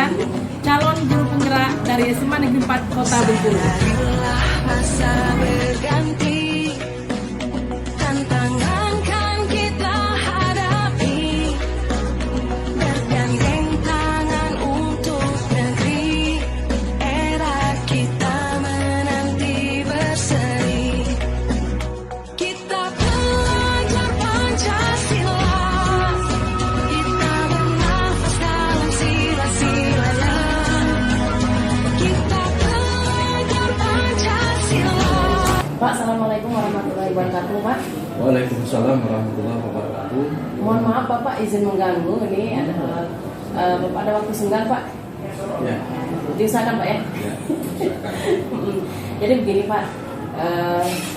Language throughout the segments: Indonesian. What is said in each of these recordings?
perkenalkan calon guru penggerak dari SMA Negeri 4 Kota Bengkulu. Masa berganti, tantangan kan kita hadapi, bergandeng tangan untuk negeri, era kita menanti berseri. Kita belajar Pancasila, kita bernafas dalam sila-silanya. Kita belajar Pancasila. Pak, Assalamualaikum warahmatullahi wabarakatuh, Pak. Waalaikumsalam warahmatullahi wabarakatuh. Mohon maaf Bapak izin mengganggu, ini ada Bapak ada waktu senggang Pak? Ya, Diusahakan Pak ya? ya, silakan. Jadi begini Pak,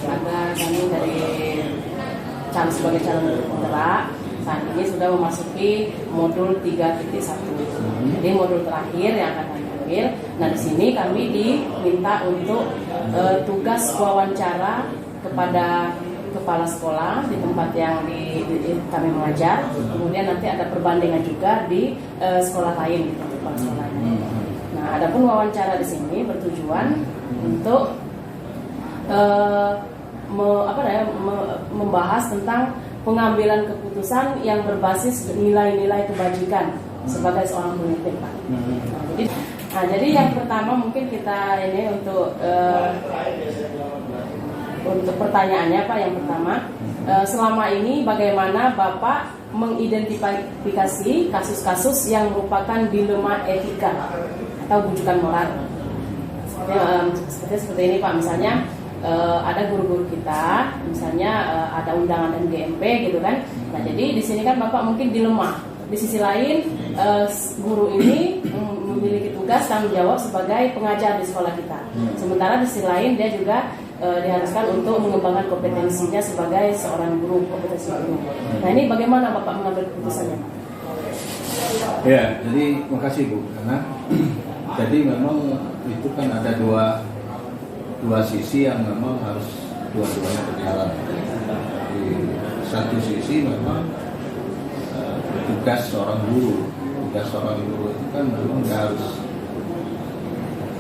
ada kami dari sebagai calon guru penggerak saat ini sudah memasuki modul 3.1. Jadi modul terakhir yang akan kami ambil. Nah di sini kami diminta untuk tugas wawancara kepada kepala sekolah di tempat yang kami mengajar. Kemudian nanti ada perbandingan juga di sekolah lain, di kepala sekolah lain. Nah, adapun wawancara di sini bertujuan untuk membahas tentang pengambilan keputusan yang berbasis nilai-nilai kebajikan sebagai seorang pemimpin, Pak. Jadi yang pertama mungkin kita ini untuk pertanyaannya Pak, yang pertama, selama ini bagaimana Bapak mengidentifikasi kasus-kasus yang merupakan dilema etika atau bujukan moral? Seperti ini Pak, misalnya ada guru-guru kita, misalnya ada undangan NGMP gitu kan. Nah jadi di sini kan Bapak mungkin dilema. Di sisi lain guru ini memiliki tugas tanggung jawab sebagai pengajar di sekolah kita. Sementara di sisi lain dia juga diharuskan untuk mengembangkan kompetensinya sebagai seorang guru, kompetensi guru. Nah ini bagaimana Bapak mengambil keputusannya, Pak? Ya, jadi makasih Bu, karena jadi memang itu kan ada dua sisi yang memang harus dua-duanya berjalan. Di satu sisi memang tugas seorang guru itu kan memang dia harus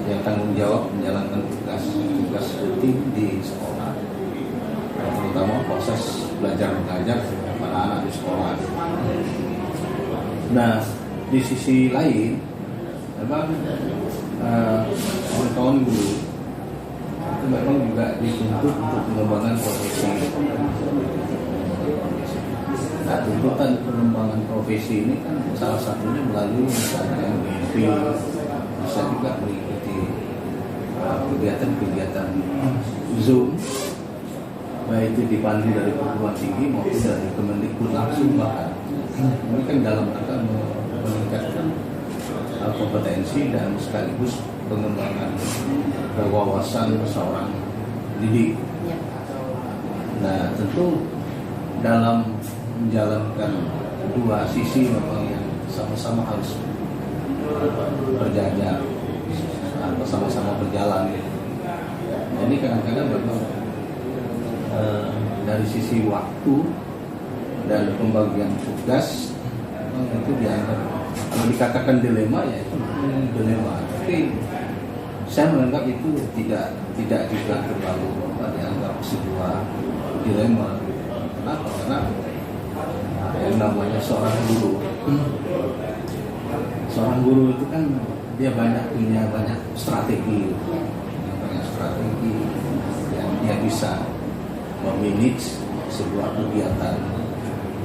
yang tanggung jawab menjalankan tugas rutin di sekolah, terutama proses belajar mengajar anak-anak di sekolah. Nah, di sisi lain memang kawan-kawan guru itu memang juga dituntut untuk pengembangan profesi. Nah, tuntutan pengembangan profesi ini kan salah satunya melalui misalnya MGP, bisa juga mengikuti kegiatan-kegiatan Zoom, baik itu dipandu dari perguruan tinggi maupun dari Kemendikbud langsung bahkan. Ini kan dalam rangka meningkatkan kompetensi dan sekaligus pengembangan wawasan seorang didik. Nah, tentu dalam menjalankan dua sisi memang yang sama-sama harus berjajar, sama-sama berjalan. Nah, ini kadang-kadang memang dari sisi waktu dan pembagian tugas itu dianggap, kalau dikatakan dilema ya itu dilema, tapi saya menganggap itu tidak juga terlalu dianggap sebuah dilema. Kenapa? Karena yang namanya seorang guru itu kan dia punya banyak strategi yang dia bisa memanage sebuah kegiatan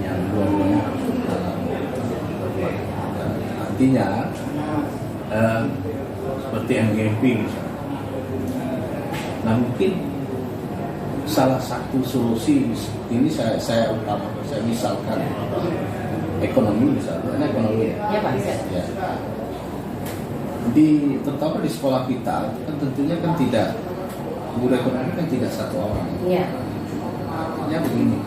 yang dua-duanya dalam berbuat. Artinya seperti MGMP misalnya. Nah mungkin salah satu solusi ini saya misalkan ekonomi misalnya, ekonomi Ya Pak. ya. Terutama di sekolah kita kan tentunya kan tidak, guru ekonomi kan tidak satu orang. Iya. Artinya begini,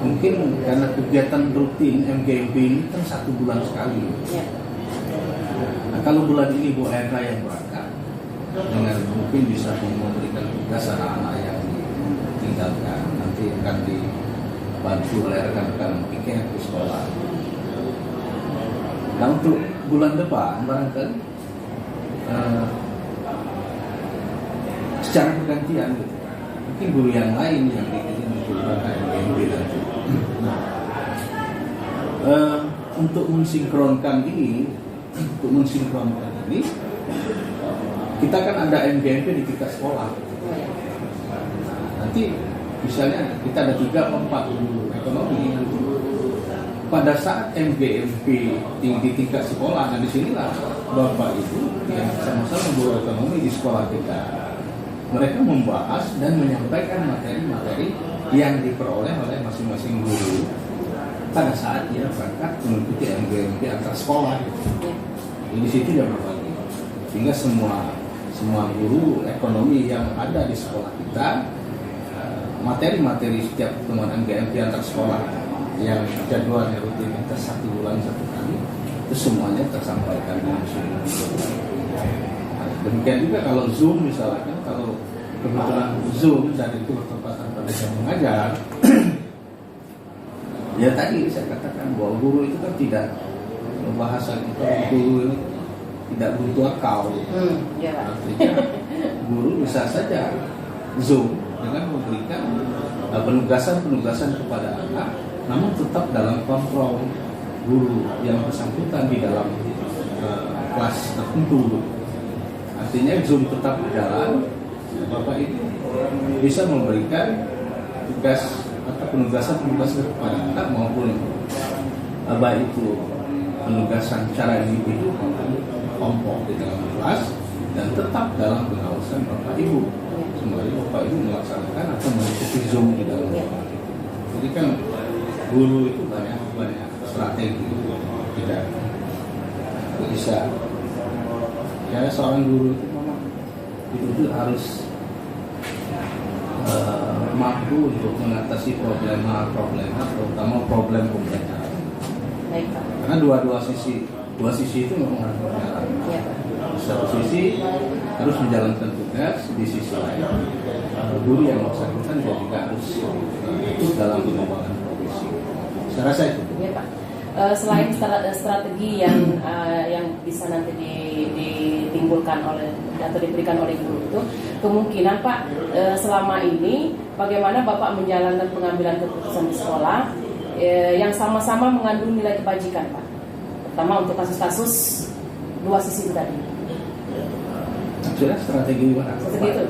mungkin karena kegiatan rutin MGMP ini kan 1 bulan sekali. Ya. Nah, kalau bulan ini Bu Erna yang berangkat, dengan mungkin bisa memberikan tugas anak-anak yang ditinggalkan, nanti akan dibantu oleh rekan-rekan PIK di sekolah. Nah untuk bulan depan barangkali secara pergantian gitu. Mungkin guru yang lain yang dikirim menggunakan MGMP nanti. Untuk mensinkronkan ini, kita kan ada MGMP di tingkat sekolah. Nanti misalnya kita ada 3 atau 4 guru ekonomi. Pada saat MGMP di tingkat sekolah, dan disinilah Bapak Ibu yang sama-sama guru ekonomi di sekolah kita, mereka membahas dan menyampaikan materi-materi yang diperoleh oleh masing-masing guru pada saat dia berangkat mengikuti MGMP antar sekolah. Di situ dia berbagi, sehingga semua guru ekonomi yang ada di sekolah kita, materi-materi setiap pertemuan MGMP antar sekolah yang jadwalnya rutinitas 1 bulan 1 kali, itu semuanya tersampaikan langsung. Demikian juga kalau Zoom misalkan, kalau kebetulan Zoom dan itu bertepatan pada jam mengajar, ya tadi saya katakan bahwa guru itu kan tidak, bahasa kita guru ini tidak butuh akal. Artinya guru bisa saja Zoom dengan memberikan penugasan-penugasan kepada anak, namun tetap dalam kontrol guru yang bersangkutan di dalam kelas tertentu. Artinya Zoom tetap berjalan, Bapak Ibu bisa memberikan tugas atau penugasan-penugasan kepada anak maupun baik itu penugasan secara individu maupun kelompok di dalam kelas, dan tetap dalam pengawasan Bapak Ibu. Sembari Bapak Ibu melaksanakan atau mengikuti Zoom di dalam kelas. Jadi kan guru itu banyak strategi, tidak bisa. Ya seorang guru itu memang itu harus mampu untuk mengatasi problema terutama problem pembelajaran. Karena dua sisi itu memang harus berjalan. Satu sisi harus menjalankan tugas, di sisi lain guru yang melaksanakan juga harus ikut dalam pengembangan profesi. Saya rasa itu. Ya Pak. Selain strategi yang bisa nanti ditimbulkan oleh atau diberikan oleh guru itu, kemungkinan Pak selama ini bagaimana Bapak menjalankan pengambilan keputusan di sekolah yang sama-sama mengandung nilai kebajikan Pak, terutama untuk kasus-kasus 2 sisi itu tadi. Maksudnya strategi mana? Strategi itu.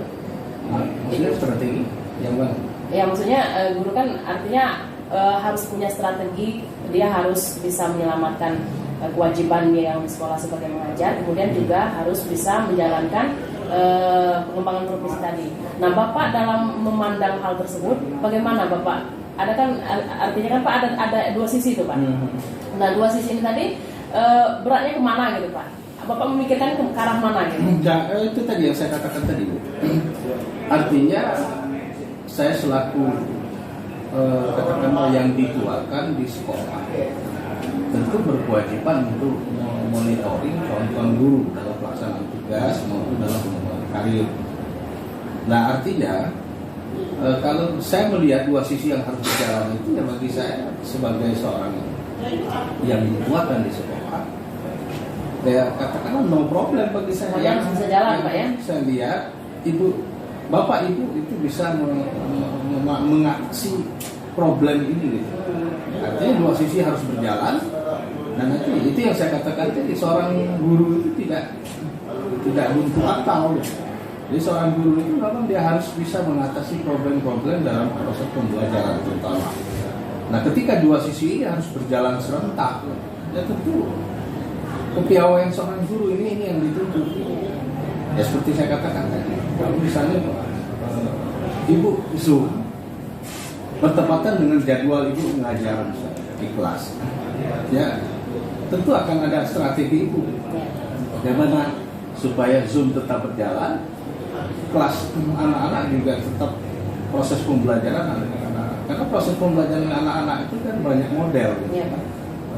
Maksudnya strategi yang mana? Ya maksudnya guru kan artinya harus punya strategi, dia harus bisa menyelamatkan kewajiban dia yang di sekolah sebagai mengajar, kemudian juga harus bisa menjalankan pengembangan profesi tadi. Nah Bapak dalam memandang hal tersebut, bagaimana Bapak? Ada kan artinya kan Pak ada 2 sisi itu Pak. Nah 2 sisi ini tadi beratnya kemana gitu Pak? Bapak memikirkan ke arah mana gitu? Itu tadi yang saya katakan tadi. Artinya saya selaku katakanlah yang dituakan di sekolah tentu berkewajiban untuk monitoring contoh guru dalam pelaksanaan tugas maupun dalam pengembangan karir. Nah artinya kalau saya melihat 2 sisi yang harus berjalan itu, ya bagi saya sebagai seorang yang dituakan di sekolah, ya katakanlah no problem bagi saya. Yang bisa jalan Pak ya. Saya lihat Bapak Ibu itu bisa mengatasi problem ini gitu. Artinya 2 sisi harus berjalan. Dan nanti itu yang saya katakan tadi, seorang guru itu tidak buntu akal. Jadi seorang guru itu memang dia harus bisa mengatasi problem-problem dalam proses pembelajaran terutama. Nah ketika 2 sisi ini harus berjalan serentak, ya tentu kepiawaian seorang guru ini yang dituntut. Ya seperti saya katakan tadi, kalau misalnya Ibu Zoom bertepatan dengan jadwal Ibu mengajar di kelas, ya tentu akan ada strategi Ibu bagaimana supaya Zoom tetap berjalan, kelas anak-anak juga tetap proses pembelajaran anak-anak. Karena proses pembelajaran anak-anak itu kan banyak model,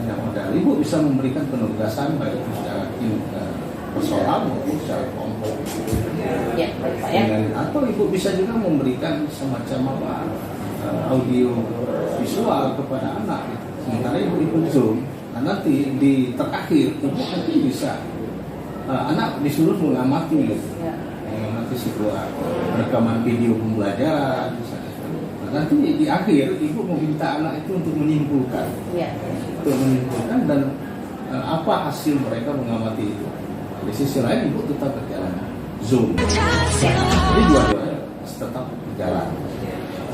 banyak model. Ibu bisa memberikan penugasan baik secara personal maupun secara kelompok. Ya, Pak ya. Atau Ibu bisa juga memberikan semacam audio visual kepada anak. Sementara Ibu ikut Zoom, Nah, nanti di terakhir ibu nanti bisa anak disuruh mengamati gitu. Ya. Mengamati sebuah rekaman video pembelajaran misalnya. Nah, nanti di akhir ibu meminta anak itu untuk menyimpulkan, Ya. dan apa hasil mereka mengamati itu. Di sisi lain ibu tetap berjalan Zoom. Jadi dua-duanya tetap berjalan.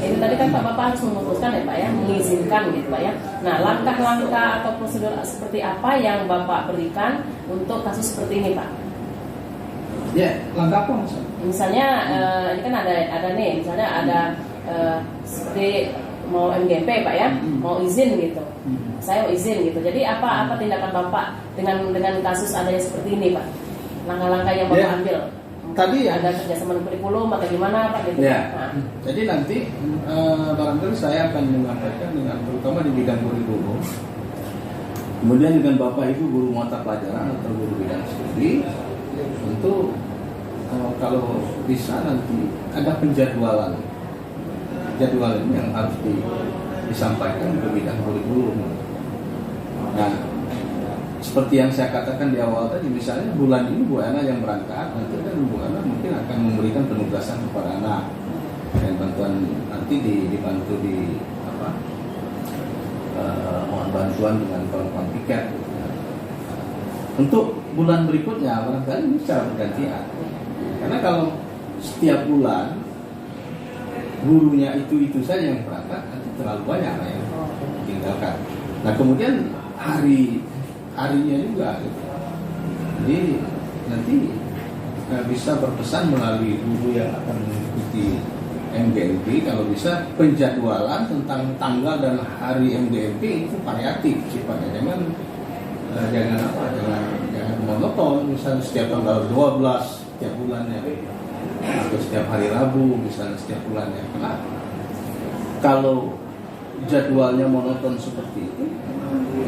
Itu tadi kan Pak Bapak harus memutuskan ya Pak ya, mengizinkan gitu Pak ya. Nah, langkah-langkah atau prosedur seperti apa yang Bapak berikan untuk kasus seperti ini Pak? Ya, langkah apa maksudnya? Misalnya ini kan ada nih, misalnya ada seperti mau MGP Pak ya, mau izin gitu. Saya mau izin gitu. Jadi apa tindakan Bapak dengan kasus adanya seperti ini Pak? Langkah-langkah yang Bapak ambil? Tadi ya, Ada kerjasama kurikulum atau gimana Pak gitu? ya. Nah. Jadi nanti barangkali saya akan menyampaikan dengan terutama di bidang kurikulum. Kemudian dengan Bapak Ibu guru mata pelajaran atau guru bidang studi, tentu kalau bisa nanti ada penjadwalan. Jadwal ini yang harus disampaikan ke bidang kurikulum. Nah, seperti yang saya katakan di awal tadi, misalnya bulan ini Bu Ana yang berangkat, nanti kan Bu Ana mungkin akan memberikan penugasan kepada anak dan bantuan nanti dibantu mohon bantuan dengan kelengkapan tiket. Untuk bulan berikutnya barangkali bisa bergantian, karena kalau setiap bulan gurunya itu saja yang berangkat, nanti terlalu banyak yang ditinggalkan. Nah kemudian harinya juga gitu. Jadi nanti bisa berpesan melalui guru yang akan mengikuti MGMP, kalau bisa penjadwalan tentang tanggal dan hari MGMP itu variatif sifatnya, jangan monoton, misalnya setiap tanggal 12 setiap bulannya atau setiap hari Rabu misalnya setiap bulannya. Karena kalau jadwalnya monoton seperti itu,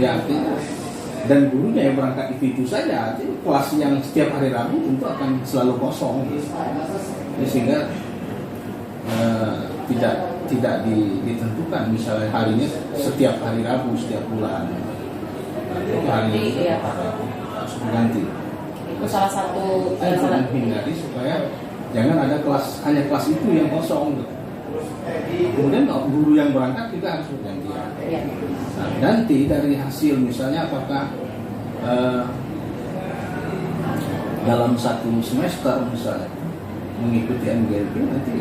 ya artinya dan gurunya yang berangkat itu saja, artinya kelas yang setiap hari Rabu tentu akan selalu kosong gitu. Sehingga tidak ditentukan misalnya harinya setiap hari Rabu setiap bulan, harinya Iya, harus berganti. itu salah satu Menghindari supaya jangan ada hanya kelas itu yang kosong gitu. Kemudian guru yang berangkat juga harus bergantian. ya. Nah, nanti dari hasil misalnya apakah dalam satu semester misalnya mengikuti MGMP, nanti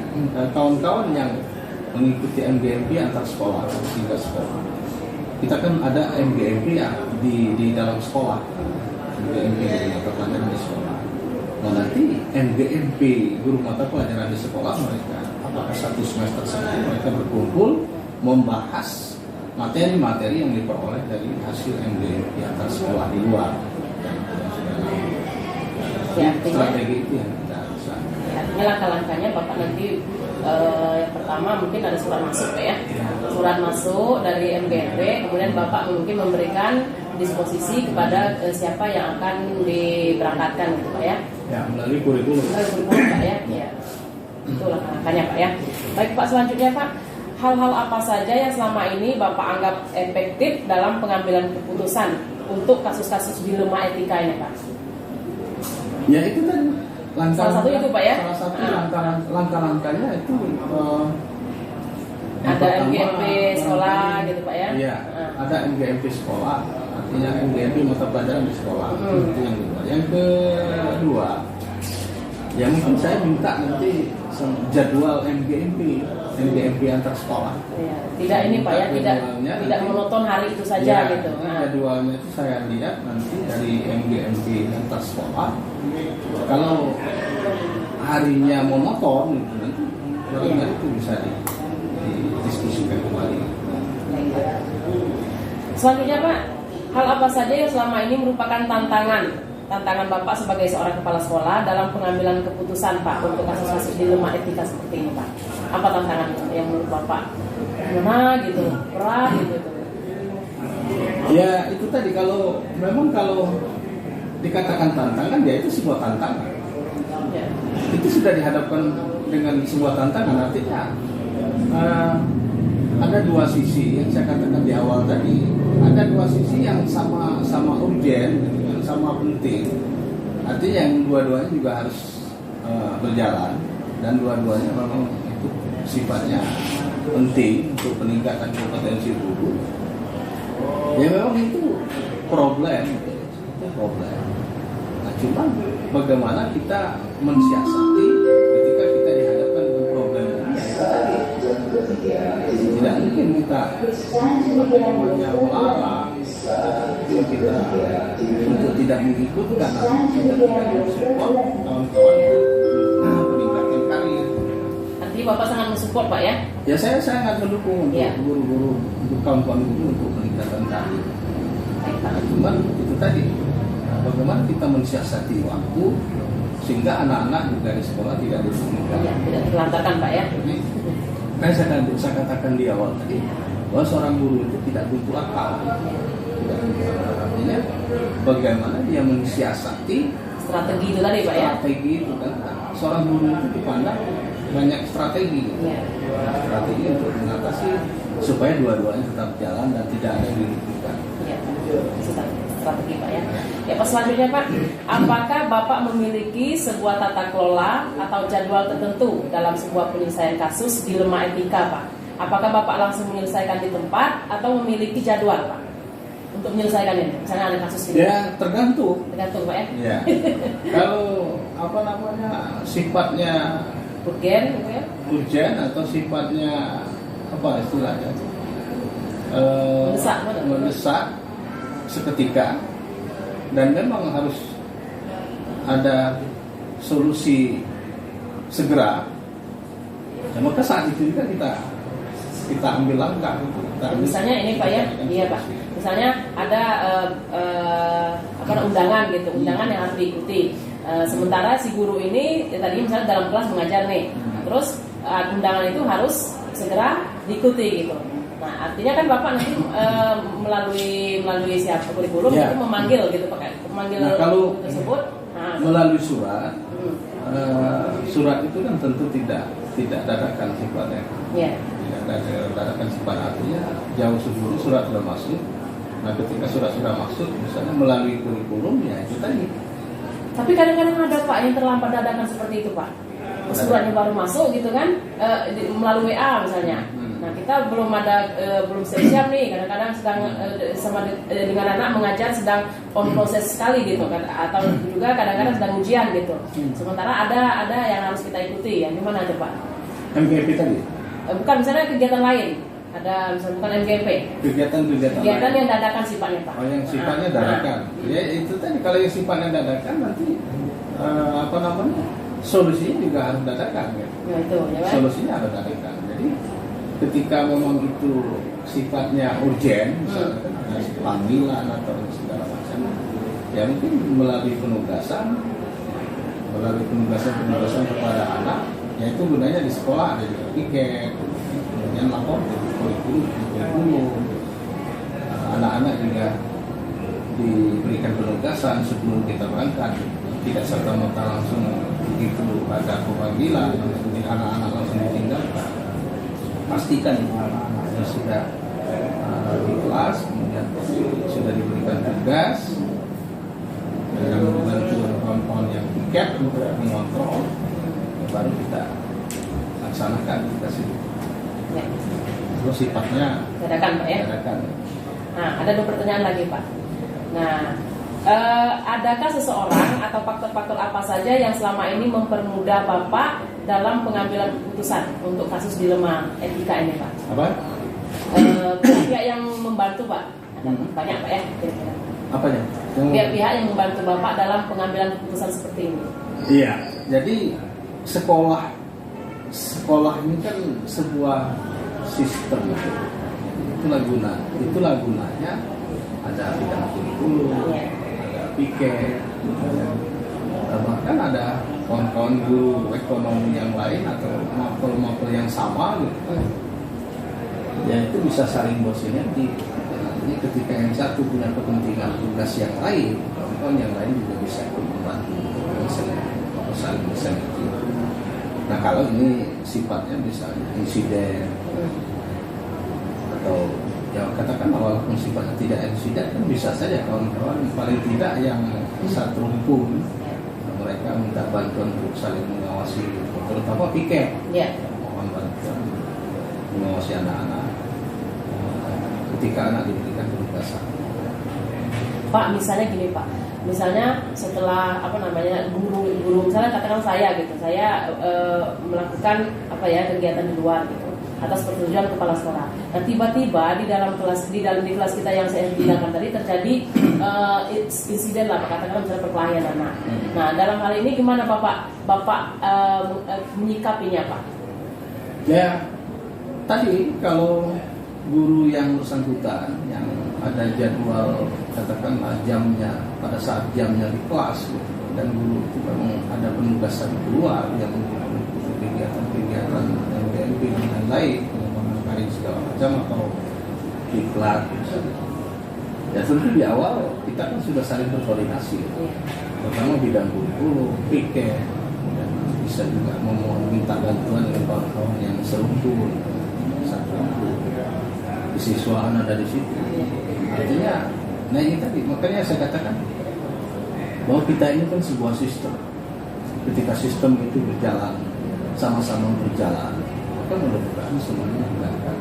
kawan-kawan yang mengikuti MGMP antar sekolah tingkat sekolah, kita kan ada MGMP ya di dalam sekolah, MGMP guru mata pelajaran di sekolah. Nah nanti MGMP guru mata pelajaran di sekolah mereka, apakah satu semester sekali mereka berkumpul membahas materi-materi yang diperoleh dari hasil MGMP antar sekolah di luar. Ya, Strategi itu yang kita bisa. Artinya langkah-langkahnya Bapak nanti yang pertama mungkin ada surat masuk Pak ya, surat masuk dari MGMP, kemudian Bapak mungkin memberikan disposisi kepada siapa yang akan diberangkatkan gitu Pak ya. Ya, melalui kurikulum. Kurikulum Pak ya. Ya. Itu langkah-langkahnya Pak ya. Baik Pak, selanjutnya Pak, hal-hal apa saja yang selama ini Bapak anggap efektif dalam pengambilan keputusan untuk kasus-kasus dilema etika ini Pak? Ya itu kan Salah satu itu Pak ya. Salah satu langkah-langkahnya itu ada MGMP sekolah gitu Pak ya. Iya, ada MGMP sekolah, artinya MGMP mata pelajaran di sekolah. Itu yang kedua. Yang kedua, ya mungkin saya minta nanti jadwal MGMP antar sekolah. Ya, tidak ini Pak ya, tidak monoton hari itu saja ya, gitu. Jadwalnya itu saya lihat nanti dari MGMP antar sekolah. Kalau harinya monoton gitu, nanti barangkali itu bisa didiskusikan kembali. Selanjutnya Pak, hal apa saja yang selama ini merupakan tantangan Bapak sebagai seorang kepala sekolah dalam pengambilan keputusan Pak untuk kasus-kasus dilema etika seperti ini Pak? Apa tantangan yang menurut Bapak gimana gitu, berat gitu? Ya itu tadi, kalau dikatakan tantangan, ya itu sebuah tantangan. Ya. Itu sudah dihadapkan dengan sebuah tantangan, artinya ada dua sisi yang saya katakan di awal tadi. ada dua sisi yang sama urgen, yang sama penting. Artinya yang dua-duanya juga harus berjalan, dan dua-duanya memang itu sifatnya penting untuk peningkatan kompetensi guru. Ya memang itu problem. Nah, cuma bagaimana kita mensiasati ketika kita dihadapkan dengan problem ini, ya itu tadi. Tidak mungkin kita melarang kita untuk tidak mengikutkan, kita tidak support kawan-kawan peningkatan karir. Artinya Bapak sangat mensupport Pak ya? Ya saya sangat mendukung untuk Ya. guru-guru, untuk kawan-kawan guru untuk peningkatan karir. Nah, cuman itu tadi, bagaimana kita mensiasati waktu sehingga anak-anak juga di sekolah tidak dirugikan. Ya, tidak terlantarkan Pak ya? Jadi, saya katakan di awal tadi bahwa seorang guru itu tidak buntu akal. Tidak buntu akal. Artinya bagaimana dia mensiasati Strategi itu tadi Pak ya? strategi itu kan. Seorang guru itu dipandang banyak strategi. Ya. Strategi untuk mengatasi supaya dua-duanya tetap jalan dan tidak ada yang dirugikan. Ya, strategi Pak ya. Ya Pak, selanjutnya Pak, apakah Bapak memiliki sebuah tata kelola atau jadwal tertentu dalam sebuah penyelesaian kasus dilema etika Pak? Apakah Bapak langsung menyelesaikan di tempat atau memiliki jadwal Pak untuk menyelesaikan ini? Misalnya ada kasus ini. Ya tergantung. Tergantung Pak ya. Ya. Kalau sifatnya Urgen gitu ya. urgen atau sifatnya apa istilahnya? Mendesak seketika, dan memang harus ada solusi segera. Ya, maka saat itu juga kita ambil langkah. Misalnya ini Pak ya, iya Pak. Misalnya ada undangan gitu, undangan yang harus diikuti. Sementara si guru ini tadi misalnya dalam kelas mengajar nih, terus undangan itu harus segera diikuti gitu. Nah artinya kan Bapak nanti melalui siapa kurikulum Ya. itu memanggil gitu Pak, memanggil Nah, kalau tersebut. melalui surat, surat itu kan tentu tidak dadakan sifatnya. Ya. Tidak dadakan sifat, artinya jauh sebelum surat sudah masuk. Nah ketika surat sudah masuk, misalnya melalui kurikulum, ya itu tadi. Tapi kadang-kadang ada Pak yang terlambat dadakan seperti itu Pak. Suratnya baru masuk gitu kan, melalui WA misalnya. Nah kita belum siap nih, kadang-kadang sedang dengan anak mengajar sedang on proses sekali gitu kan, atau juga kadang-kadang sedang ujian gitu. Sementara ada yang harus kita ikuti, ya gimana aja Pak? MGP tadi? Bukan, misalnya kegiatan lain, ada misalnya bukan MGP. Kegiatan lain. yang dadakan sifatnya Pak. Oh yang sifatnya dadakan. Ya itu tadi, kalau yang sifatnya dadakan nanti solusinya juga harus dadakan ya. Ya itu ya Pak. Solusinya harus dadakan. Jadi ketika memang itu sifatnya urgen, misalnya ada panggilan atau segala macam, ya mungkin melalui penugasan kepada anak, yaitu gunanya di sekolah ada juga piket, kemudian lapor di kurikulum. Anak-anak juga diberikan penugasan sebelum kita berangkat, tidak serta-merta langsung begitu ada pemanggilan anak-anak langsung ditinggalkan. Pastikan anak-anaknya sudah di kelas, kemudian sudah diberikan tugas dengan membantu kawan-kawan yang piket untuk mengontrol, baru kita laksanakan, kita sibuk. Ya. Terus sifatnya Dadakan Pak ya. dadakan. Nah, ada 2 pertanyaan lagi Pak. Nah, adakah seseorang atau faktor-faktor apa saja yang selama ini mempermudah Bapak dalam pengambilan keputusan untuk kasus dilema etika ini Pak? Apa? Pihak yang membantu Pak, ada banyak Pak ya kira-kira. Apanya? Pihak-pihak yang membantu Bapak dalam pengambilan keputusan seperti ini. Iya, jadi sekolah ini kan sebuah sistem. Itulah gunanya ada bidang kurikulum, ada piket, bahkan ada kawan-kawan guru ekonomi yang lain atau mapel-mapel yang sama gitu. Ya itu bisa saling bersinergi. Jadi ketika yang satu punya kepentingan tugas yang lain, kawan-kawan yang lain juga bisa membantu, saling bersinergi. Nah kalau ini sifatnya misalnya insiden atau ya katakan walaupun sifatnya tidak insiden kan bisa saja kawan-kawan paling tidak yang satu pun mereka minta bantuan untuk saling mengawasi, terutama piket, Ya. mohon bantuan mengawasi anak-anak ketika anak diberikan kebebasan. Pak, misalnya gini Pak, misalnya setelah guru misalnya katakan saya gitu, saya melakukan kegiatan di luar gitu atas persetujuan kepala sekolah. Nah tiba-tiba di kelas kita yang saya bilangkan tadi terjadi insiden lah, katakanlah misalnya perkelahian anak. Nah dalam hal ini gimana Bapak menyikapinya Pak? Ya tadi kalau guru yang bersangkutan yang ada jadwal katakanlah jamnya pada saat jamnya di kelas dan guru itu memang ada penugasan keluar yang untuk kegiatan-kegiatan MPMP dan lain-lain, pengembangan karir segala macam atau diklat misalnya. Ya tentu di awal kita kan sudah saling berkoordinasi, pertama bidang guru, piket, dan bisa juga meminta bantuan dengan kawan-kawan yang serumpun satu siswaan ada di situ. Artinya, nah ini tadi makanya saya katakan bahwa kita ini kan sebuah sistem. Ketika sistem itu berjalan sama-sama berjalan, maka mudah-mudahan semuanya juga akan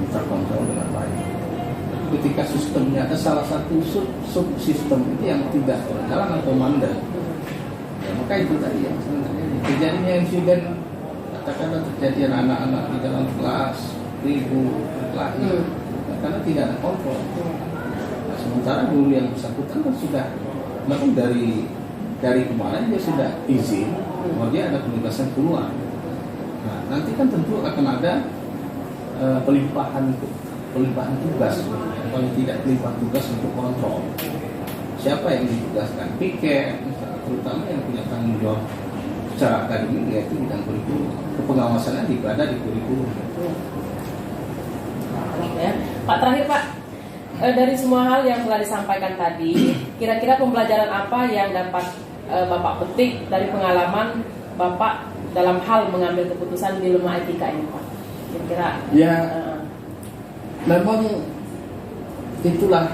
terkontrol dengan baik. Ketika sistemnya ada salah satu subsistem itu yang tidak berjalan atau mandek, ya maka itu tadi yang sebenarnya terjadinya insiden, katakanlah terjadian anak-anak di dalam kelas ribut, berkelahi, karena tidak ada kontrol. Nah, sementara guru yang bersangkutan kan sudah, memang dari kemarin dia sudah izin bahwa dia ada penugasan keluar. Nah, nanti kan tentu akan ada pelimpahan tugas, paling tidak pelimpahan tugas untuk kontrol. Siapa yang ditugaskan? Piket, terutama yang punya tanggung jawab secara akademik yaitu bidang kurikulum. Kepengawasannya ada di kurikulum. Ya. Pak terakhir Pak, dari semua hal yang telah disampaikan tadi, kira-kira pembelajaran apa yang dapat Bapak petik dari pengalaman Bapak dalam hal mengambil keputusan di lemah etika ini Pak? Kira-kira? Ya, memang itulah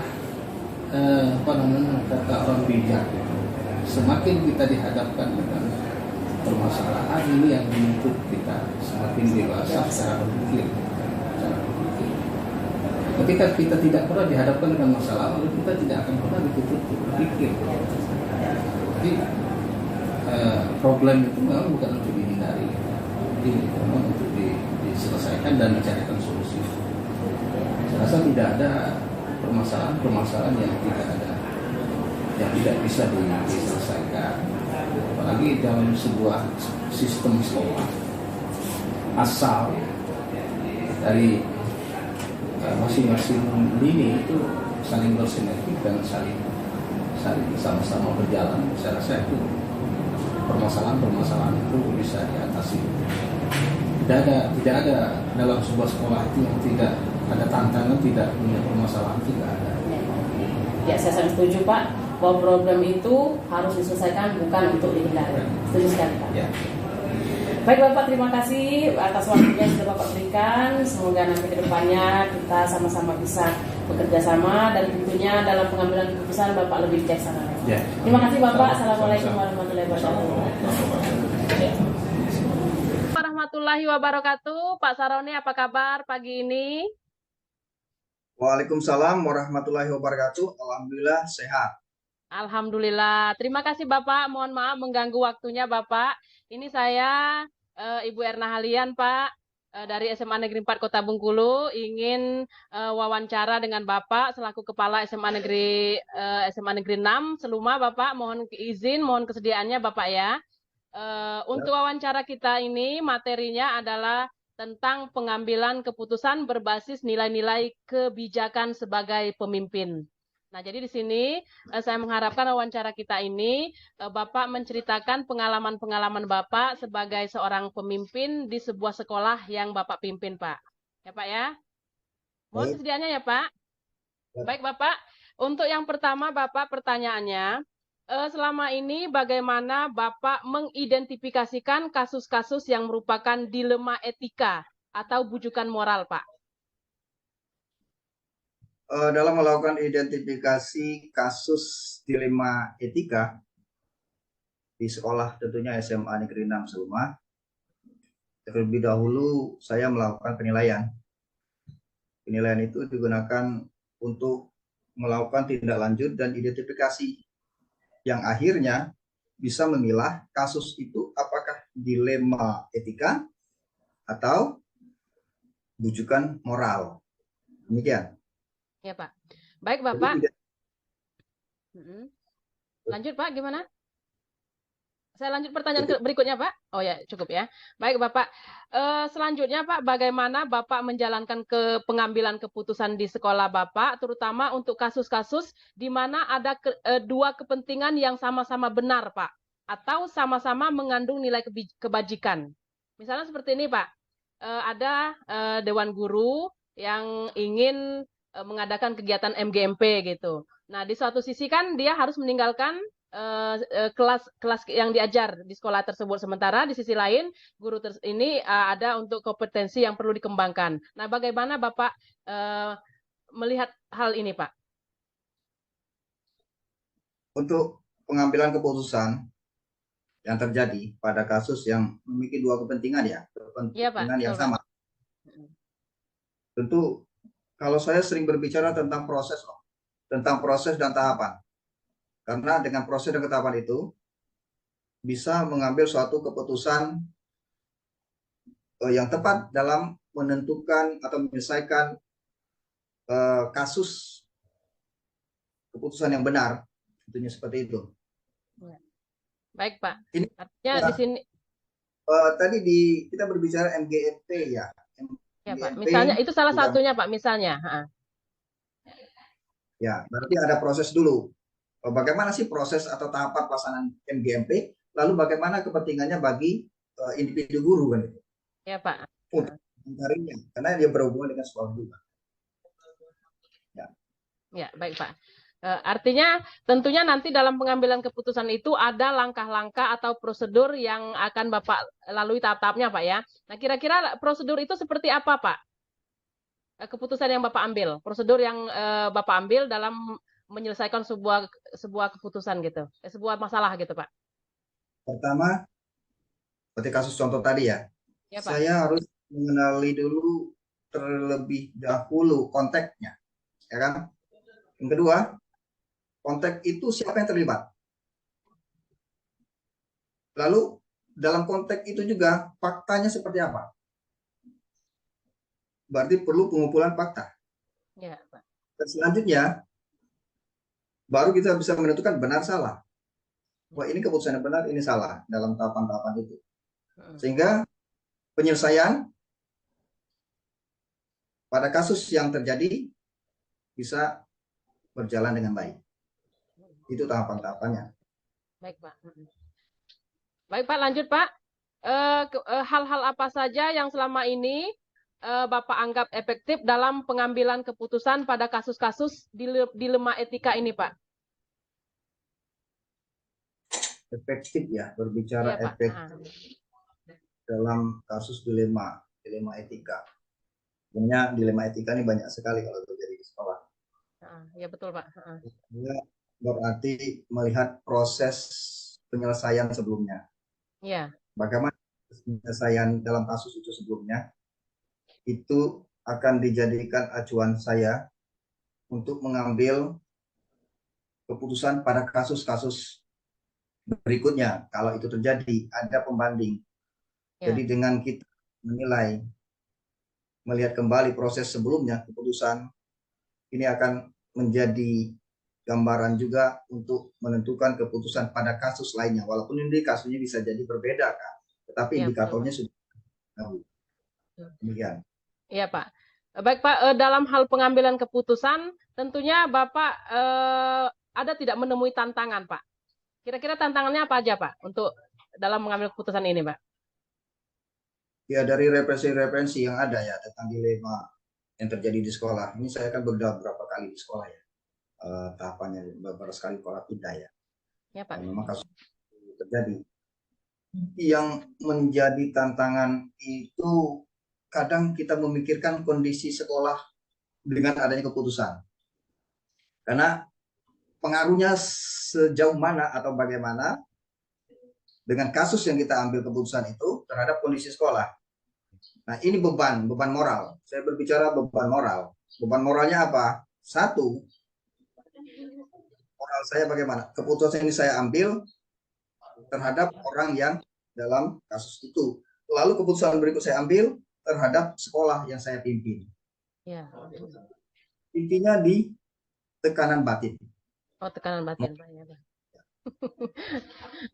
kata orang bijak. Semakin kita dihadapkan dengan permasalahan ini yang menuntut kita semakin dewasa secara berpikir. Ketika kita tidak pernah dihadapkan dengan masalah, lalu kita tidak akan pernah dituntut berpikir. Jadi problem itu memang bukan untuk dihindari, jadi memang untuk diselesaikan dan mencarikan solusi. Saya rasa tidak ada permasalahan yang tidak bisa diselesaikan, apalagi dalam sebuah sistem sekolah asal dari masing-masing lini itu saling bersinergi dan saling sama-sama berjalan. Saya rasa itu permasalahan itu bisa diatasi. Tidak ada dalam sebuah sekolah itu yang tidak ada tantangan, tidak punya permasalahan, tidak ada. Ya, saya sangat setuju Pak bahwa problem itu harus diselesaikan, bukan untuk dihindari. Setuju sekali Pak. Ya. Baik Bapak, terima kasih atas waktunya yang sudah Bapak berikan. Semoga nanti ke depannya kita sama-sama bisa bekerja sama dan tentunya dalam pengambilan keputusan Bapak lebih bijaksana. Ya. Terima kasih Bapak. Assalamualaikum warahmatullahi wabarakatuh. Warahmatullahi wabarakatuh. Pak Saroni, apa kabar pagi ini? Waalaikumsalam warahmatullahi wabarakatuh. Alhamdulillah sehat. Alhamdulillah. Terima kasih Bapak. Mohon maaf mengganggu waktunya Bapak. Ini saya Ibu Erna Halian Pak dari SMA Negeri 4 Kota Bengkulu ingin wawancara dengan Bapak selaku Kepala SMA Negeri 6 Seluma Bapak. Mohon izin, mohon kesediaannya Bapak ya. Untuk wawancara kita ini materinya adalah tentang pengambilan keputusan berbasis nilai-nilai kebijakan sebagai pemimpin. Nah, jadi di sini saya mengharapkan wawancara kita ini Bapak menceritakan pengalaman-pengalaman Bapak sebagai seorang pemimpin di sebuah sekolah yang Bapak pimpin, Pak. Ya, Pak ya. Mohon kesediaannya ya, Pak. Baik, Bapak. Untuk yang pertama, Bapak pertanyaannya, selama ini bagaimana Bapak mengidentifikasikan kasus-kasus yang merupakan dilema etika atau bujukan moral, Pak? Dalam melakukan identifikasi kasus dilema etika di sekolah, tentunya SMA Negeri 6 Seluma, terlebih dahulu saya melakukan penilaian. Penilaian itu digunakan untuk melakukan tindak lanjut dan identifikasi yang akhirnya bisa memilah kasus itu apakah dilema etika atau bujukan moral. Demikian. Ya, Pak. Baik, Jadi Bapak. tidak Lanjut, Pak, gimana? Saya lanjut pertanyaan berikutnya, Pak. Oh ya, cukup ya. Baik, Bapak. Selanjutnya, Pak, bagaimana Bapak menjalankan pengambilan keputusan di sekolah Bapak, terutama untuk kasus-kasus di mana ada dua kepentingan yang sama-sama benar, Pak, atau sama-sama mengandung nilai kebajikan. Misalnya seperti ini, Pak. Ada Dewan Guru yang ingin mengadakan kegiatan MGMP gitu. Nah, di suatu sisi kan dia harus meninggalkan kelas yang diajar di sekolah tersebut, sementara di sisi lain guru ini ada untuk kompetensi yang perlu dikembangkan. Nah, bagaimana Bapak melihat hal ini, Pak? Untuk pengambilan keputusan yang terjadi pada kasus yang memiliki dua kepentingan ya, Iya, Pak. kepentingan yang Betul, sama. Pak. Tentu kalau saya sering berbicara tentang proses loh, tentang proses dan tahapan. Karena dengan proses dan tahapan itu bisa mengambil suatu keputusan yang tepat dalam menentukan atau menyelesaikan kasus, keputusan yang benar, tentunya seperti itu. Baik, Pak. Ini Artinya di sini tadi kita berbicara MGMP ya. ya, Pak. MGMP Misalnya itu salah sudah, satunya, Pak, misalnya. ya, berarti ada proses dulu. Bagaimana sih proses atau tahapan pelaksanaan MGMP? Lalu bagaimana kepentingannya bagi individu guru kan itu? Ya, Pak. Untuk mencarinya, karena dia berhubungan dengan sekolah juga. Ya, baik, Pak. Artinya tentunya nanti dalam pengambilan keputusan itu ada langkah-langkah atau prosedur yang akan Bapak lalui tahap-tahapnya, Pak ya. Nah, kira-kira prosedur itu seperti apa, Pak? Keputusan yang Bapak ambil, prosedur yang Bapak ambil dalam menyelesaikan sebuah keputusan gitu, sebuah masalah gitu, Pak. Pertama, seperti kasus contoh tadi ya, Ya, Pak. saya harus mengenali dulu terlebih dahulu konteksnya, ya kan? Yang kedua, konteks itu siapa yang terlibat. Lalu dalam konteks itu juga faktanya seperti apa. Berarti perlu pengumpulan fakta. Ya, Pak. Dan selanjutnya, baru kita bisa menentukan benar salah. Wah, ini keputusan yang benar, ini salah dalam tahapan-tahapan itu. Sehingga penyelesaian pada kasus yang terjadi bisa berjalan dengan baik. Itu tahapan-tahapannya. Baik, Pak. Baik, Pak, lanjut, Pak. Hal-hal apa saja yang selama ini Bapak anggap efektif dalam pengambilan keputusan pada kasus-kasus dilema etika ini, Pak? Efektif ya, berbicara Iya, Pak. efektif dalam kasus dilema etika. Sebenarnya dilema etika ini banyak sekali kalau terjadi di sekolah. Ya, betul, Pak. Berarti melihat proses penyelesaian sebelumnya. Iya. Bagaimana penyelesaian dalam kasus itu sebelumnya, itu akan dijadikan acuan saya untuk mengambil keputusan pada kasus-kasus berikutnya. Kalau itu terjadi, ada pembanding. Ya. Jadi dengan kita menilai, melihat kembali proses sebelumnya, keputusan ini akan menjadi gambaran juga untuk menentukan keputusan pada kasus lainnya. Walaupun ini kasusnya bisa jadi berbeda, kan? Tetapi Ya, indikatornya betul, sudah tahu. Demikian. Iya, Pak. Baik, Pak, dalam hal pengambilan keputusan, tentunya Bapak ada tidak menemui tantangan, Pak? Kira-kira tantangannya apa aja, Pak, untuk dalam mengambil keputusan ini, Pak? Ya, dari referensi-referensi yang ada ya tentang dilema yang terjadi di sekolah. Ini saya kan beberapa kali di sekolah ya. Tahapannya beberapa sekali sekolah pindah ya. Ya, Pak. Dan memang kasus terjadi. Yang menjadi tantangan itu kadang kita memikirkan kondisi sekolah dengan adanya keputusan. Karena pengaruhnya sejauh mana atau bagaimana dengan kasus yang kita ambil keputusan itu terhadap kondisi sekolah. Nah, ini beban moral. Saya berbicara beban moral. Beban moralnya apa? Satu, moral saya bagaimana? Keputusan ini saya ambil terhadap orang yang dalam kasus itu. Lalu keputusan berikut saya ambil terhadap sekolah yang saya pimpin. Ya. Intinya di tekanan batin. Oh, tekanan batin, Pak. Ya, Pak.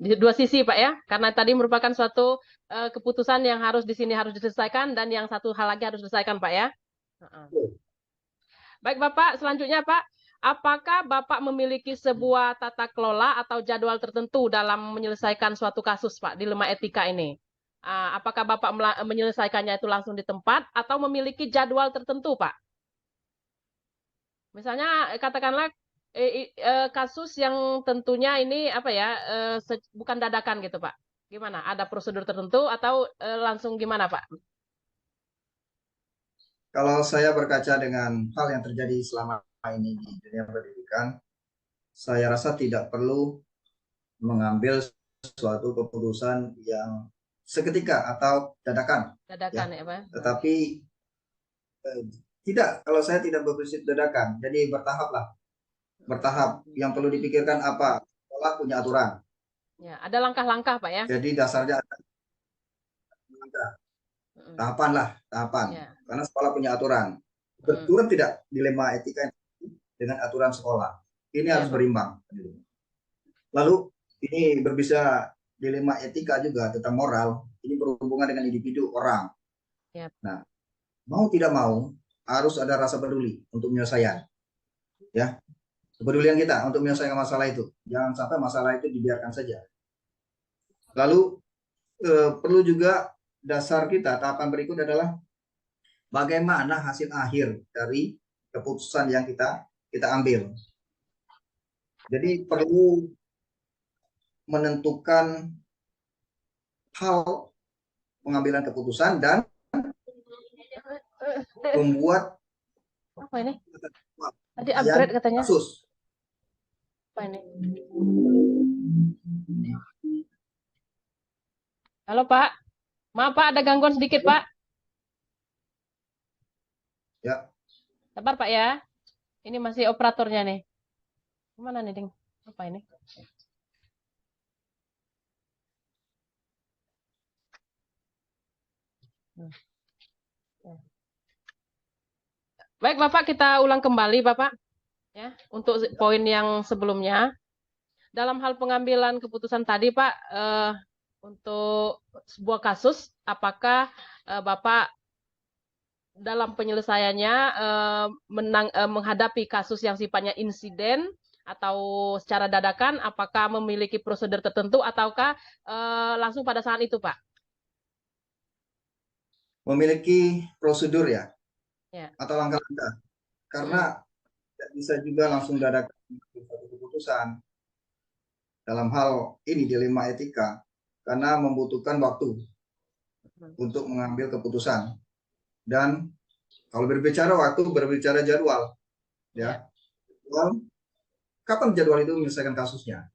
Di dua sisi, Pak, ya. Karena tadi merupakan suatu keputusan yang harus di sini harus diselesaikan dan yang satu hal lagi harus diselesaikan, Pak, ya. Baik, Bapak, selanjutnya, Pak, apakah Bapak memiliki sebuah tata kelola atau jadwal tertentu dalam menyelesaikan suatu kasus, Pak, dilema etika ini? Apakah Bapak menyelesaikannya itu langsung di tempat atau memiliki jadwal tertentu, Pak? Misalnya katakanlah kasus yang tentunya ini apa ya, bukan dadakan gitu, Pak. Gimana? Ada prosedur tertentu atau langsung gimana, Pak? Kalau saya berkaca dengan hal yang terjadi selama ini di dunia pendidikan, saya rasa tidak perlu mengambil suatu keputusan yang seketika atau dadakan. Dadakan ya, Pak. Tetapi tidak, kalau saya tidak berprinsip dadakan, jadi bertahap lah. Bertahap. Yang perlu dipikirkan apa? Sekolah punya aturan. Ya, ada langkah-langkah, Pak, ya. Jadi dasarnya ada tahapan lah, tahapan. Ya. Karena sekolah punya aturan. Benturan tidak dilema etika dengan aturan sekolah. Ini harus berimbang. Lalu ini berbicara dilema etika juga tentang moral. Ini berhubungan dengan individu orang. Ya. Nah, mau tidak mau harus ada rasa peduli untuk penyelesaian. Ya, kepedulian kita untuk menyelesaikan masalah itu. Jangan sampai masalah itu dibiarkan saja. Lalu perlu juga dasar kita, tahapan berikut adalah bagaimana hasil akhir dari keputusan yang kita ambil. Jadi perlu menentukan hal pengambilan keputusan dan membuat apa ini? Tadi upgrade katanya. Kasus. Apa ini? Halo, Pak. Maaf, Pak, ada gangguan sedikit, Pak. Ya. Sabar, Pak, ya. Ini masih operatornya nih. Kemana nih, Ding? Apa ini? Baik, Bapak, kita ulang kembali, Bapak. Ya, untuk poin yang sebelumnya. Dalam hal pengambilan keputusan tadi, Pak, untuk sebuah kasus, apakah Bapak dalam penyelesaiannya menghadapi kasus yang sifatnya insiden atau secara dadakan, apakah memiliki prosedur tertentu ataukah langsung pada saat itu, Pak? Memiliki prosedur ya, atau langkah-langkah. Karena tidak bisa juga langsung dadakan satu keputusan dalam hal ini dilema etika, karena membutuhkan waktu untuk mengambil keputusan. Dan kalau berbicara waktu, berbicara jadwal, ya. Kapan jadwal itu menyelesaikan kasusnya?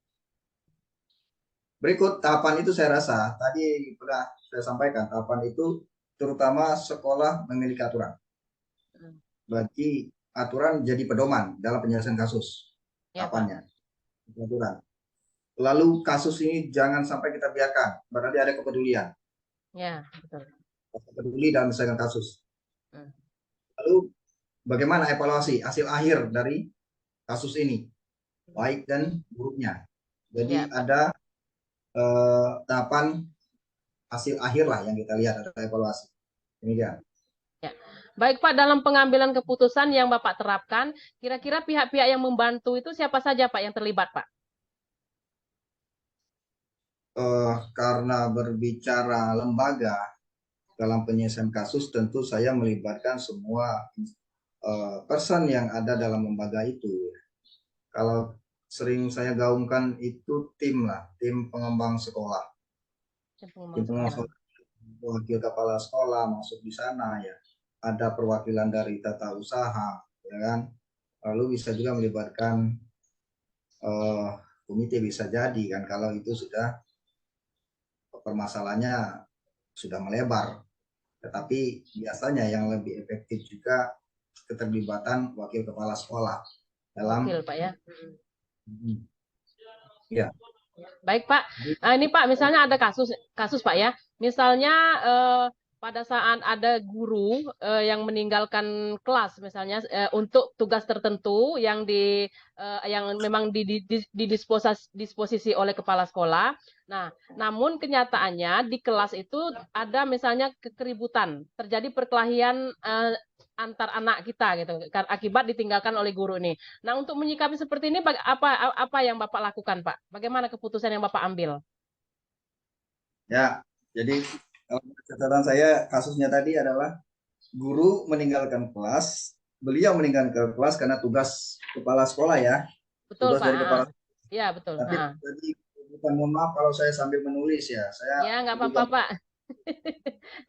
Berikut tahapan itu saya rasa tadi sudah saya sampaikan, tahapan itu terutama sekolah memiliki aturan. Berarti aturan jadi pedoman dalam penyelesaian kasus. Tahapannya. Aturan. Lalu kasus ini jangan sampai kita biarkan, berarti ada kepedulian. Ya, betul. Peduli dalam menyelesaikan kasus. Lalu bagaimana evaluasi hasil akhir dari kasus ini, baik dan buruknya. Jadi ada tahapan hasil akhir lah yang kita lihat atau evaluasi. Demikian. Ya. Baik, Pak, dalam pengambilan keputusan yang Bapak terapkan, kira-kira pihak-pihak yang membantu itu siapa saja, Pak, yang terlibat, Pak? Karena berbicara lembaga dalam penyelesaian kasus, tentu saya melibatkan semua person yang ada dalam lembaga itu. Kalau sering saya gaungkan itu tim lah, tim pengembang sekolah. Tim pengembang sekolah. Wakil kepala sekolah masuk di sana ya. Ada perwakilan dari tata usaha, ya kan? lalu bisa juga melibatkan komite, bisa jadi kan kalau itu sudah permasalahannya sudah melebar. Tetapi biasanya yang lebih efektif juga keterlibatan wakil kepala sekolah dalam Wakil, Pak ya. ya. Baik, Pak. Jadi, Nah, ini Pak, misalnya ada kasus Pak ya. Misalnya pada saat ada guru yang meninggalkan kelas misalnya untuk tugas tertentu yang memang disposisi oleh kepala sekolah. Nah, namun kenyataannya di kelas itu ada misalnya keributan, terjadi perkelahian antar anak kita gitu akibat ditinggalkan oleh guru ini. Nah, untuk menyikapi seperti ini apa yang Bapak lakukan, Pak? Bagaimana keputusan yang Bapak ambil? ya, jadi kalau catatan saya kasusnya tadi adalah guru meninggalkan kelas, beliau meninggalkan kelas karena tugas kepala sekolah ya, Betul, tugas Pak. dari kepala. Ya, betul. Tapi tadi bukan, mohon maaf kalau saya sambil menulis ya, Ya, saya nggak apa-apa, Pak.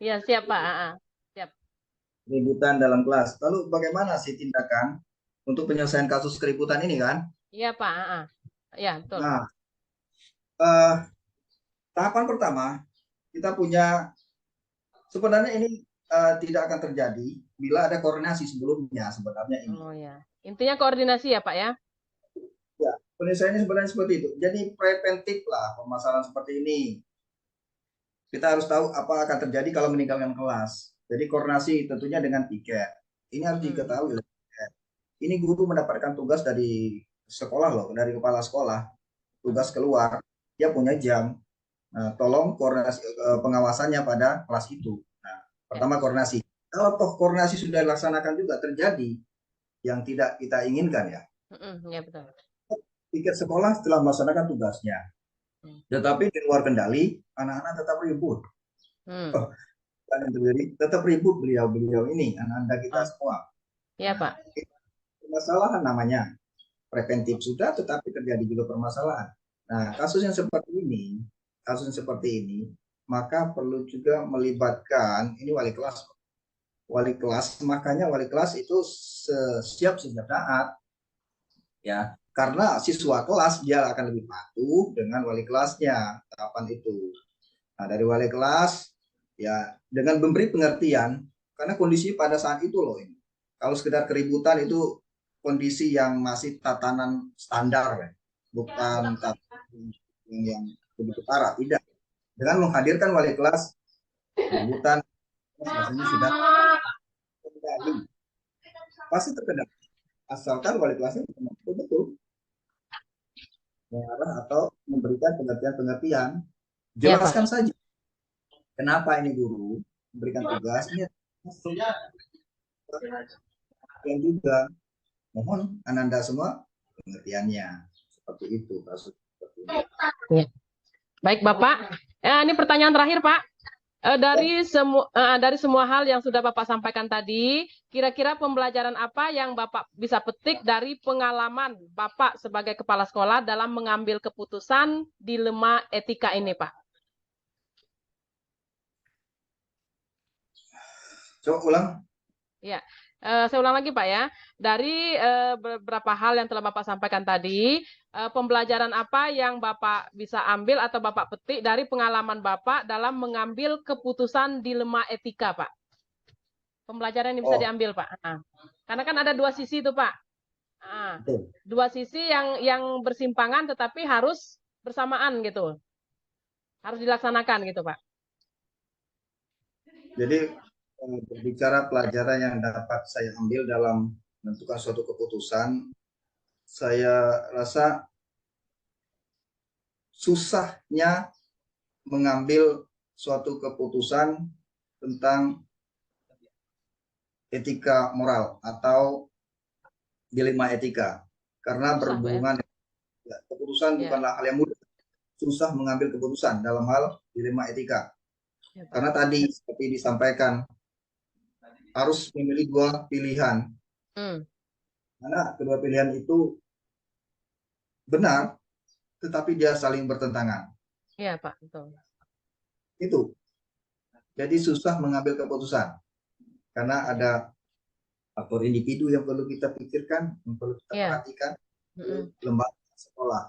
Ya, siap, Pak. Siap. keributan dalam kelas. Lalu bagaimana sih tindakan untuk penyelesaian kasus keributan ini kan? Iya, Pak. Ya, betul. Nah, tahapan pertama kita punya, sebenarnya ini tidak akan terjadi bila ada koordinasi sebelumnya sebenarnya ini. Oh ya. Intinya koordinasi ya, Pak ya? Ya, penyelesaiannya sebenarnya seperti itu. Jadi preventif lah permasalahan seperti ini. Kita harus tahu apa akan terjadi kalau meninggalkan kelas. Jadi koordinasi tentunya dengan piket. Ini harus diketahui oleh piket. Ini guru mendapatkan tugas dari sekolah loh, dari kepala sekolah. Tugas keluar, dia punya jam. Nah, tolong koordinasi pengawasannya pada kelas itu. Nah, pertama koordinasi. Kalau toh koordinasi sudah dilaksanakan juga terjadi yang tidak kita inginkan ya. Ya, betul. Piket sekolah setelah melaksanakan tugasnya. Tetapi di luar kendali, anak-anak tetap ribut. Dan yang terjadi tetap ribut beliau-beliau ini, anak-anak kita semua. Iya, Pak. Permasalahan namanya. Preventif sudah, tetapi terjadi juga permasalahan. Nah, kasus yang seperti ini, maka perlu juga melibatkan ini wali kelas. Wali kelas, makanya wali kelas itu siap sejak taat. Ya, karena siswa kelas dia akan lebih patuh dengan wali kelasnya tahapan itu. Nah, dari wali kelas ya dengan memberi pengertian karena kondisi pada saat itu loh ini. Kalau sekedar keributan itu kondisi yang masih tatanan standar ya. Bukan tatanan yang begitu parah, tidak. Dengan menghadirkan wali kelas keributan biasanya sudah terkendali. Pasti terkendali. Asalkan wali kelasnya betul-betul mengarah atau memberikan pengertian-pengertian. Jelaskan saja kenapa ini guru memberikan tugas ini dan juga mohon Ananda semua pengertiannya seperti itu kasus seperti ini. Ya. Baik Bapak, ini pertanyaan terakhir Pak. Dari semua hal yang sudah Bapak sampaikan tadi, kira-kira pembelajaran apa yang Bapak bisa petik dari pengalaman Bapak sebagai kepala sekolah dalam mengambil keputusan dilema etika ini, Pak? Coba ulang. Ya, saya ulang lagi Pak ya. Dari beberapa hal yang telah Bapak sampaikan tadi, pembelajaran apa yang Bapak bisa ambil atau Bapak petik dari pengalaman Bapak dalam mengambil keputusan dilema etika, Pak? Pembelajaran yang bisa diambil, Pak. Karena kan ada dua sisi itu, Pak. Dua sisi yang bersimpangan tetapi harus bersamaan gitu. Harus dilaksanakan gitu, Pak. Jadi berbicara pelajaran yang dapat saya ambil dalam menentukan suatu keputusan, saya rasa susahnya mengambil suatu keputusan tentang etika moral atau dilema etika karena berhubungan ya, keputusan bukanlah hal yang mudah. Susah mengambil keputusan dalam hal dilema etika karena tadi seperti disampaikan harus memilih dua pilihan karena kedua pilihan itu benar tetapi dia saling bertentangan. Iya Pak, betul. Itu jadi susah mengambil keputusan karena ada faktor individu yang perlu kita pikirkan, yang perlu kita Iya. perhatikan, Mm-mm. lembaga sekolah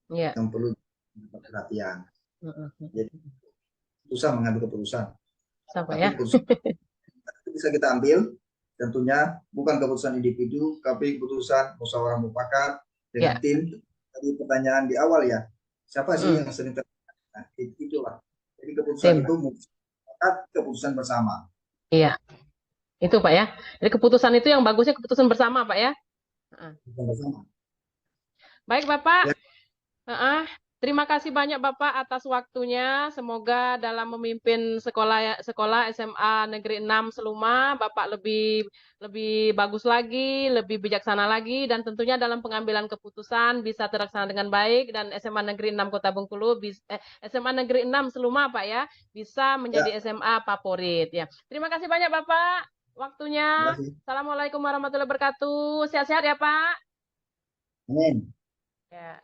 Iya. yang perlu mendapat perhatian. Mm-mm. Jadi susah mengambil keputusan, Sampai tapi ya. keputusan itu bisa kita ambil tentunya bukan keputusan individu, tapi keputusan musyawarah mufakat dengan Ya. tim. Tadi pertanyaan di awal ya, siapa sih Mm. yang sering terlibat? Nah, itulah. Jadi keputusan Tim. itu mufakat, keputusan bersama. Iya. Itu Pak ya. Jadi keputusan itu yang bagusnya keputusan bersama Pak ya. Keputusan bersama. Baik Bapak. Ya. Terima kasih banyak Bapak atas waktunya. Semoga dalam memimpin sekolah SMA Negeri 6 Seluma, Bapak lebih bagus lagi, lebih bijaksana lagi, dan tentunya dalam pengambilan keputusan bisa terlaksana dengan baik, dan SMA Negeri 6 Kota Bengkulu, SMA Negeri 6 Seluma Pak ya, bisa menjadi SMA favorit ya. Terima kasih banyak Bapak waktunya. Terima kasih. Assalamualaikum warahmatullahi wabarakatuh. Sehat-sehat ya Pak. Amin. Ya.